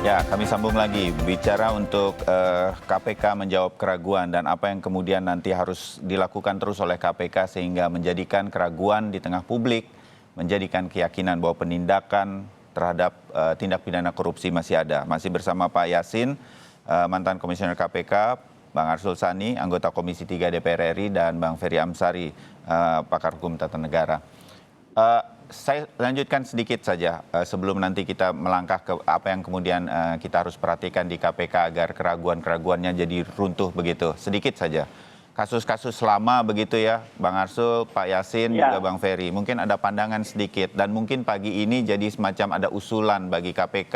Ya, kami sambung lagi bicara untuk KPK menjawab keraguan dan apa yang kemudian nanti harus dilakukan terus oleh KPK sehingga menjadikan keraguan di tengah publik, menjadikan keyakinan bahwa penindakan terhadap tindak pidana korupsi masih ada. Masih bersama Pak Yasin, mantan Komisioner KPK, Bang Arsul Sani, anggota Komisi 3 DPR RI, dan Bang Ferry Amsari, pakar hukum tata negara. Saya lanjutkan sedikit saja sebelum nanti kita melangkah ke apa yang kemudian kita harus perhatikan di KPK agar keraguan-keraguannya jadi runtuh begitu. Sedikit saja. Kasus-kasus lama begitu ya, Bang Arsul, Pak Yasin, juga Bang Ferry. Mungkin ada pandangan sedikit dan mungkin pagi ini jadi semacam ada usulan bagi KPK,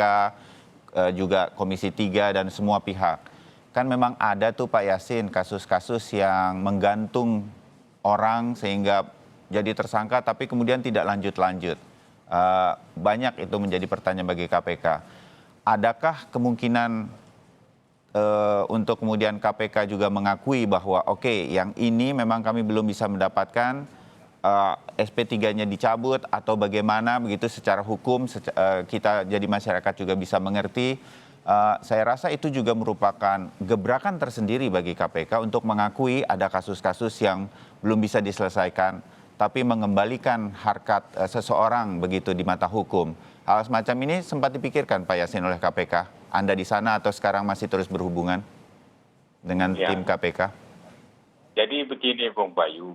juga Komisi 3 dan semua pihak. Kan memang ada tuh Pak Yasin kasus-kasus yang menggantung orang sehingga jadi tersangka tapi kemudian tidak lanjut-lanjut. Banyak itu menjadi pertanyaan bagi KPK. Adakah kemungkinan untuk kemudian KPK juga mengakui bahwa oke, yang ini memang kami belum bisa mendapatkan SP3-nya dicabut atau bagaimana begitu secara hukum kita jadi masyarakat juga bisa mengerti. Saya rasa itu juga merupakan gebrakan tersendiri bagi KPK untuk mengakui ada kasus-kasus yang belum bisa diselesaikan tapi mengembalikan harkat seseorang begitu di mata hukum. Hal semacam ini sempat dipikirkan Pak Yasin oleh KPK. Anda di sana atau sekarang masih terus berhubungan dengan tim KPK? Jadi begini Bung Bayu,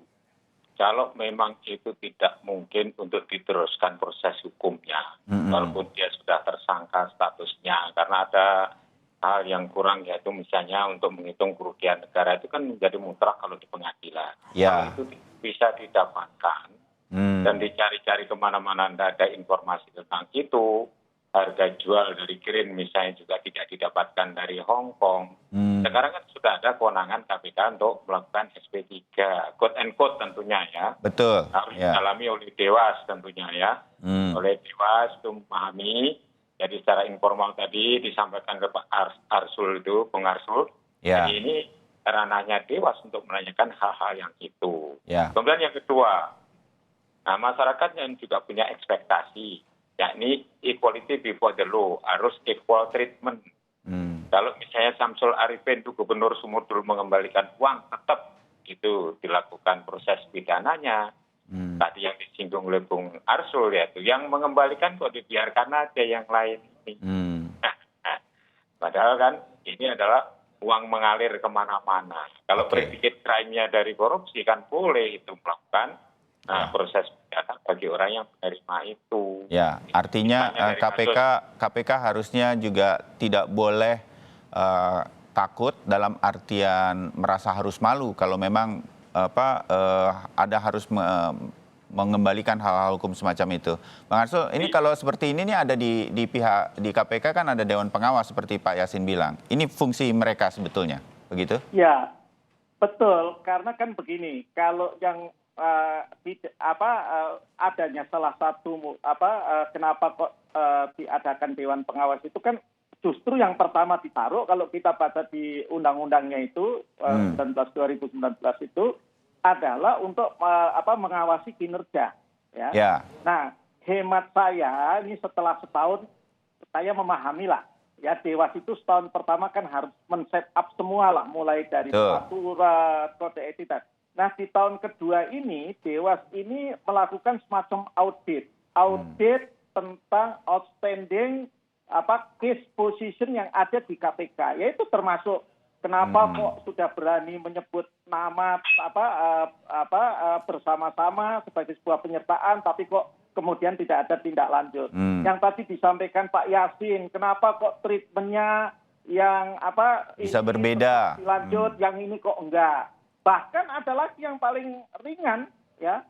kalau memang itu tidak mungkin untuk diteruskan proses hukumnya, walaupun dia sudah tersangka statusnya, karena ada hal yang kurang yaitu misalnya untuk menghitung kerugian negara itu kan menjadi mutlak kalau di pengadilan. Kalau itu bisa didapatkan dan dicari-cari kemana-mana tidak ada informasi tentang itu, harga jual dari Green misalnya juga tidak didapatkan dari Hong Kong. Sekarang kan sudah ada kewenangan KPK untuk melakukan SP3, quote and quote tentunya ya. Betul. Harus dialami oleh Dewas tentunya ya. Oleh Dewas itu memahami. Jadi secara informal tadi disampaikan ke Pak Arsul itu, Bung Arsul. Jadi ini ranahnya Dewas untuk menanyakan hal-hal yang itu. Kemudian yang kedua, nah masyarakat yang juga punya ekspektasi, yakni equality before the law, harus equal treatment. Kalau misalnya Samsul Arifin itu Gubernur Sumut dulu mengembalikan uang, tetap itu dilakukan proses pidananya. Tadi yang disinggung oleh Bung Arsul ya, itu yang mengembalikan kok dibiarkan aja yang lain ini. Padahal kan ini adalah uang mengalir kemana-mana. Kalau predicate crime-nya dari korupsi kan boleh itu melakukan proses pidana bagi orang yang menerima itu. Ya, artinya KPK harusnya juga tidak boleh takut dalam artian merasa harus malu kalau memang ada harus mengembalikan hal-hal hukum semacam itu. Bang Arsul, ini kalau seperti ini nih ada di pihak di KPK kan ada Dewan Pengawas seperti Pak Yasin bilang. Ini fungsi mereka sebetulnya, begitu? Ya, betul. Karena kan begini, kalau yang adanya salah satu kenapa kok diadakan Dewan Pengawas itu kan justru yang pertama ditaruh kalau kita baca di undang-undangnya itu 19/2019 itu adalah untuk mengawasi kinerja. Ya. Nah, hemat saya ini setelah setahun saya memahami lah. Ya, Dewas itu setahun pertama kan harus men-set up semua lah, mulai dari peraturan, kode etik. Nah, di tahun kedua ini Dewas ini melakukan semacam audit tentang outstanding case position yang ada di KPK, yaitu termasuk kenapa kok sudah berani menyebut nama bersama-sama sebagai sebuah penyertaan, tapi kok kemudian tidak ada tindak lanjut. Yang tadi disampaikan Pak Yasin, kenapa kok treatmentnya yang bisa berbeda, lanjut, yang ini kok enggak. Bahkan ada lagi yang paling ringan, ya.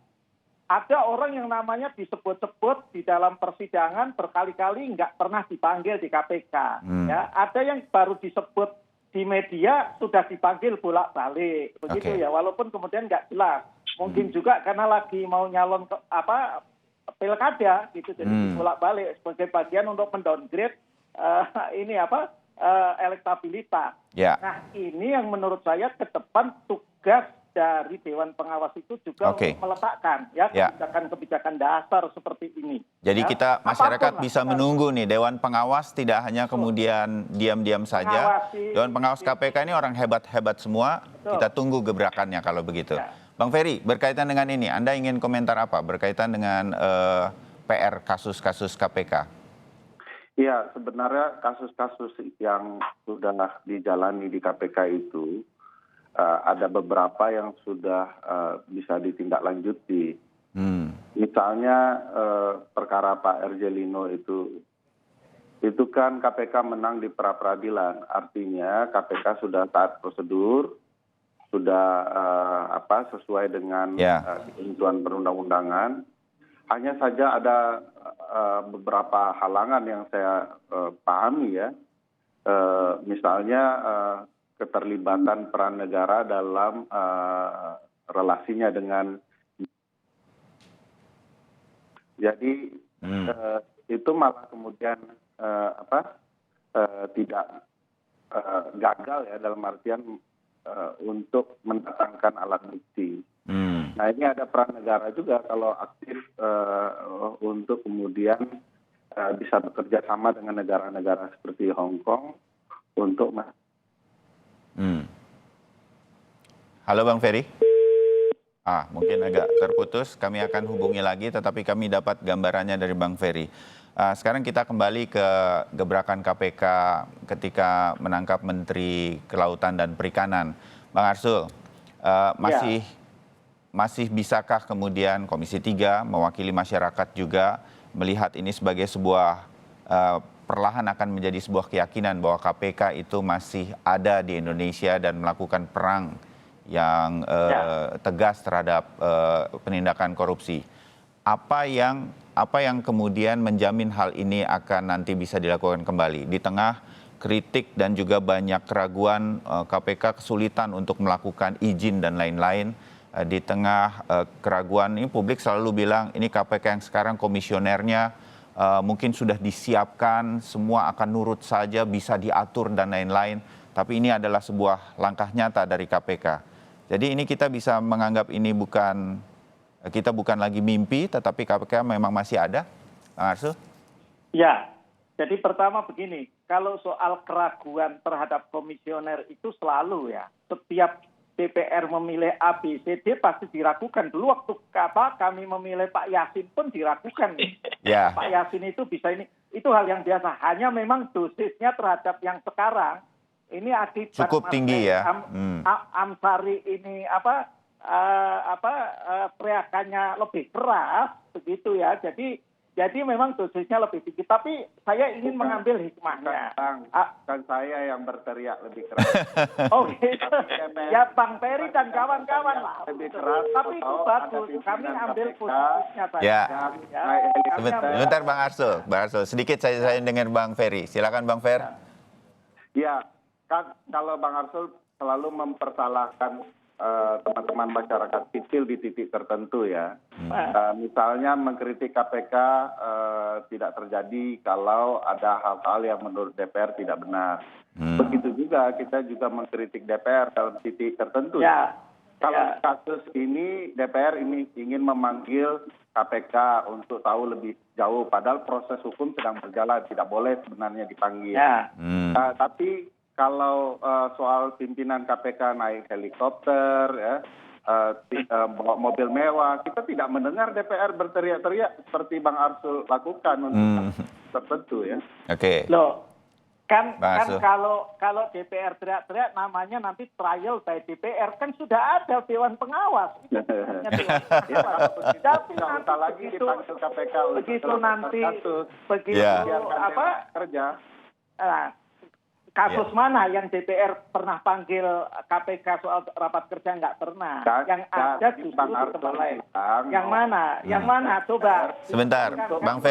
Ada orang yang namanya disebut-sebut di dalam persidangan berkali-kali nggak pernah dipanggil di KPK. Ya. Ada yang baru disebut di media sudah dipanggil bolak-balik, begitu ya. Walaupun kemudian nggak jelas. Mungkin juga karena lagi mau nyalon pilkada, gitu. Jadi bolak-balik sebagai bagian untuk mendowngrade elektabilitas. Nah, ini yang menurut saya ke depan tugas dari Dewan Pengawas itu juga Oke. untuk meletakkan ya Ya. kebijakan-kebijakan dasar seperti ini. Jadi Ya. kita masyarakat Apapun lah, bisa menunggu nih Dewan Pengawas tidak hanya kemudian diam-diam saja. Mengawasi. Dewan Pengawas KPK ini orang hebat-hebat semua. Betul. Kita tunggu gebrakannya kalau begitu. Ya. Bang Ferry, berkaitan dengan ini, Anda ingin komentar apa berkaitan dengan PR kasus-kasus KPK? Iya, sebenarnya kasus-kasus yang sudah dijalani di KPK itu ada beberapa yang sudah bisa ditindaklanjuti. Misalnya perkara Pak Erjelino itu kan KPK menang di pra-peradilan, artinya KPK sudah taat prosedur, sudah sesuai dengan ketentuan perundang-undangan. Hanya saja ada beberapa halangan yang saya pahami ya, misalnya keterlibatan peran negara dalam relasinya dengan, jadi itu malah kemudian tidak gagal ya dalam artian untuk mendatangkan alat bukti. Nah ini ada peran negara juga kalau aktif untuk kemudian bisa bekerja sama dengan negara-negara seperti Hong Kong untuk Halo Bang Ferry. Mungkin agak terputus, kami akan hubungi lagi tetapi kami dapat gambarannya dari Bang Ferry. Sekarang kita kembali ke gebrakan KPK ketika menangkap Menteri Kelautan dan Perikanan. Bang Arsul, masih bisakah kemudian Komisi 3 mewakili masyarakat juga melihat ini sebagai sebuah perlahan akan menjadi sebuah keyakinan bahwa KPK itu masih ada di Indonesia dan melakukan perang yang tegas terhadap penindakan korupsi. Apa yang kemudian menjamin hal ini akan nanti bisa dilakukan kembali di tengah kritik dan juga banyak keraguan KPK kesulitan untuk melakukan izin dan lain-lain, di tengah keraguan ini publik selalu bilang ini KPK yang sekarang komisionernya mungkin sudah disiapkan, semua akan nurut saja, bisa diatur dan lain-lain. Tapi ini adalah sebuah langkah nyata dari KPK. Jadi ini kita bisa menganggap ini bukan lagi mimpi, tetapi KPK memang masih ada, Bang Arsul? Ya. Jadi pertama begini, kalau soal keraguan terhadap komisioner itu selalu ya, setiap DPR memilih A, B, C, D pasti diragukan. Dulu waktu kami memilih Pak Yasin pun diragukan. Yeah. Pak Yasin itu bisa ini, itu hal yang biasa. Hanya memang dosisnya terhadap yang sekarang ini akibat cukup tinggi ya. Amsari ini teriakannya lebih keras begitu ya. Jadi memang dosisnya lebih tinggi. Tapi saya ingin mengambil hikmahnya. Bukan saya yang berteriak lebih keras. Oh gitu. Ya Bang Ferry dan kawan-kawan lah. Lebih keras. Tapi itu bagus. Kami ambil positifnya saja. Ya. Sebentar Bang Arsul. Sedikit saya dengar Bang Ferry. Silakan Bang Fer. Ya, kan kalau Bang Arsul selalu mempersalahkan teman-teman masyarakat sipil di titik tertentu ya. Misalnya mengkritik KPK tidak terjadi kalau ada hal-hal yang menurut DPR tidak benar. Begitu juga kita juga mengkritik DPR dalam titik tertentu. Ya. Kalau kasus ini DPR ini ingin memanggil KPK untuk tahu lebih jauh, padahal proses hukum sedang berjalan, tidak boleh sebenarnya dipanggil. Ya. Tapi kalau soal pimpinan KPK naik helikopter, ya, bawa mobil mewah, kita tidak mendengar DPR berteriak-teriak seperti Bang Arsul lakukan untuk tertentu ya. Oke. Loh, kan kalau DPR teriak-teriak namanya nanti trial by DPR, kan sudah ada Dewan Pengawas. Tapi nanti lagi dipanggil KPK begitu nanti kerja. Kasus mana yang DPR pernah panggil KPK soal rapat kerja? Nggak pernah. Yang ada justru di tempat lain. Yang mana? Yang mana? Coba. Sebentar, Bang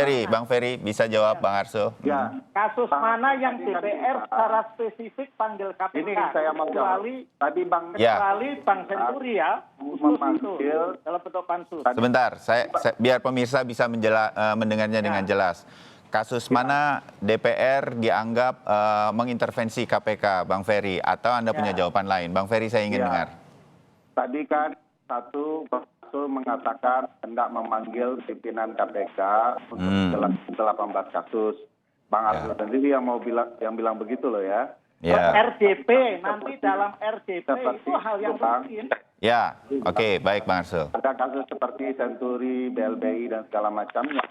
Ferry bisa jawab Bang Arsul. Ya. Kasus mana yang DPR secara spesifik panggil KPK? Ini saya mau jawab. Tadi Bang Senturi ya. Memanggil dalam bentuk pansus. Sebentar, saya biar pemirsa bisa mendengarnya dengan jelas. Kasus mana DPR dianggap mengintervensi KPK, Bang Ferry? Atau Anda punya jawaban lain? Bang Ferry, saya ingin dengar. tadi kan satu Bang Arsul mengatakan hendak memanggil pimpinan KPK untuk 18 kasus. Bang Arsul sendiri yang bilang begitu loh ya. Ya. RDP nanti dalam RDP itu hal yang rutin. Ya, oke, baik Bang Arsul. Ada kasus seperti Senturi, BLBI dan segala macamnya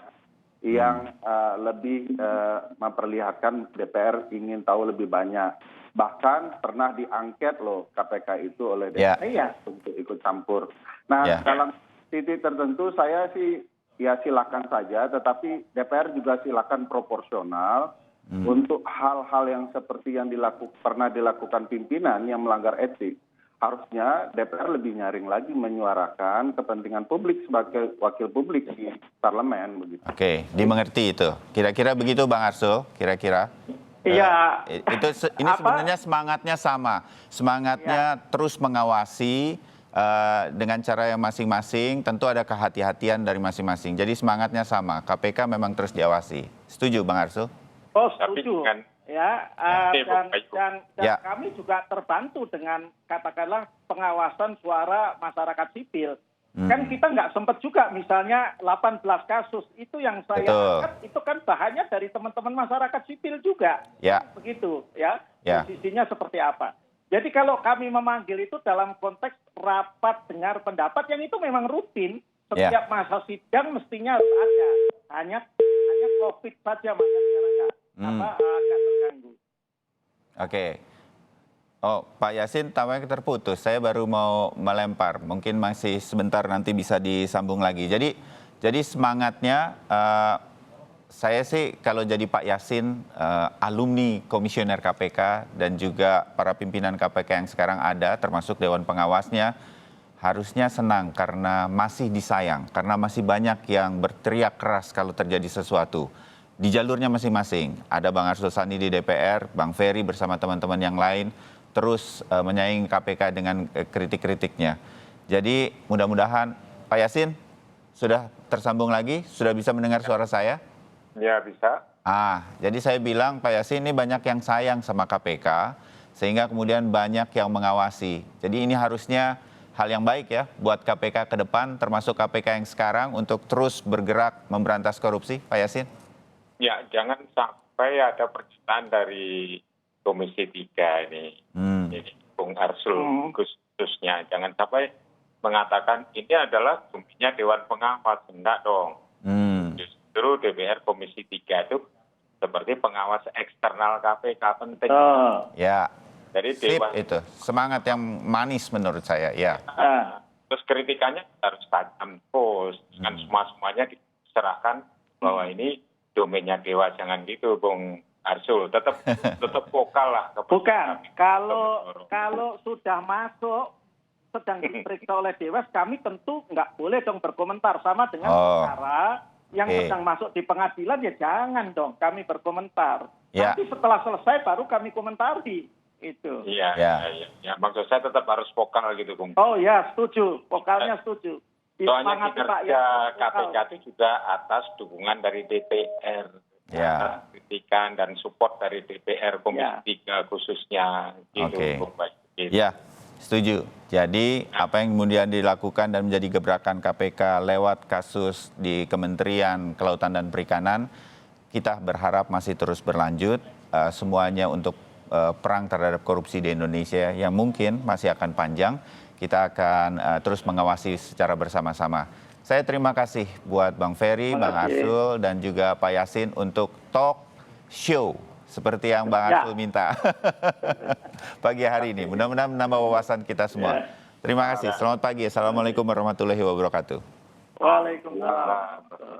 yang lebih memperlihatkan DPR ingin tahu lebih banyak. Bahkan pernah diangket loh KPK itu oleh DPR untuk ikut campur. Nah, dalam titik tertentu saya sih ya silakan saja, tetapi DPR juga silakan proporsional untuk hal-hal yang seperti yang pernah dilakukan pimpinan yang melanggar etik. Harusnya DPR lebih nyaring lagi menyuarakan kepentingan publik sebagai wakil publik di parlemen begitu. Oke, dimengerti itu. Kira-kira begitu Bang Arsul, kira-kira. Iya. Ini sebenarnya semangatnya sama. Semangatnya terus mengawasi dengan cara yang masing-masing, tentu ada kehati-hatian dari masing-masing. Jadi semangatnya sama. KPK memang terus diawasi. Setuju Bang Arsul? Oh, setuju. Dan kami juga terbantu dengan katakanlah pengawasan suara masyarakat sipil. Kan kita nggak sempat juga misalnya 18 kasus itu yang saya angkat itu kan bahannya dari teman-teman masyarakat sipil juga. Begitu ya. Posisinya seperti apa. Jadi kalau kami memanggil itu dalam konteks rapat dengar pendapat yang itu memang rutin. Setiap masa sidang mestinya harus ada. Hanya COVID saja makanya agak terganggu. Oke. Oh, Pak Yasin tampaknya terputus. Saya baru mau melempar. Mungkin masih sebentar nanti bisa disambung lagi. Jadi semangatnya saya sih kalau jadi Pak Yasin, alumni komisioner KPK dan juga para pimpinan KPK yang sekarang ada, termasuk Dewan Pengawasnya, harusnya senang karena masih disayang, karena masih banyak yang berteriak keras kalau terjadi sesuatu. Di jalurnya masing-masing, ada Bang Arsul Sani di DPR, Bang Ferry bersama teman-teman yang lain, terus menyaingi KPK dengan kritik-kritiknya. Jadi mudah-mudahan, Pak Yasin, sudah tersambung lagi, sudah bisa mendengar suara saya? Ya, bisa. Jadi saya bilang Pak Yasin ini banyak yang sayang sama KPK, sehingga kemudian banyak yang mengawasi. Jadi ini harusnya hal yang baik ya buat KPK ke depan, termasuk KPK yang sekarang untuk terus bergerak memberantas korupsi, Pak Yasin? Ya, jangan sampai ada pernyataan dari Komisi 3 ini. Jadi Bung Arsul khususnya. Jangan sampai mengatakan ini adalah fungsinya Dewan Pengawas. Enggak dong. Justru DPR Komisi 3 itu seperti pengawas eksternal KPK penting. Ya. Jadi Dewan itu semangat yang manis menurut saya. Ya. Terus kritikannya harus tajam terus. Kan semuanya diserahkan bahwa ini domainnya Dewas, jangan gitu Bung Arsul, tetap vokal lah. Bukan, kalau sudah masuk sedang diperiksa oleh Dewas, kami tentu nggak boleh dong berkomentar sama dengan perkara yang sedang masuk di pengadilan, ya jangan dong kami berkomentar. Nanti setelah selesai baru kami komentari itu. Iya. Maksud saya tetap harus vokal gitu Bung. Oh ya, setuju, vokalnya setuju. Soalnya kinerja KPK itu juga atas dukungan dari DPR, atas kritikan dan support dari DPR Komisi 3 khususnya. Gitu. Ya, setuju. Jadi apa yang kemudian dilakukan dan menjadi gebrakan KPK lewat kasus di Kementerian Kelautan dan Perikanan, kita berharap masih terus berlanjut, semuanya untuk perang terhadap korupsi di Indonesia yang mungkin masih akan panjang. Kita akan terus mengawasi secara bersama-sama. Saya terima kasih buat Bang Ferry, Bang Arsul, dan juga Pak Yasin untuk talk show seperti yang Bang Arsul minta pagi hari ini. Mudah-mudahan menambah wawasan kita semua. Terima kasih. Selamat pagi. Assalamualaikum warahmatullahi wabarakatuh. Waalaikumsalam.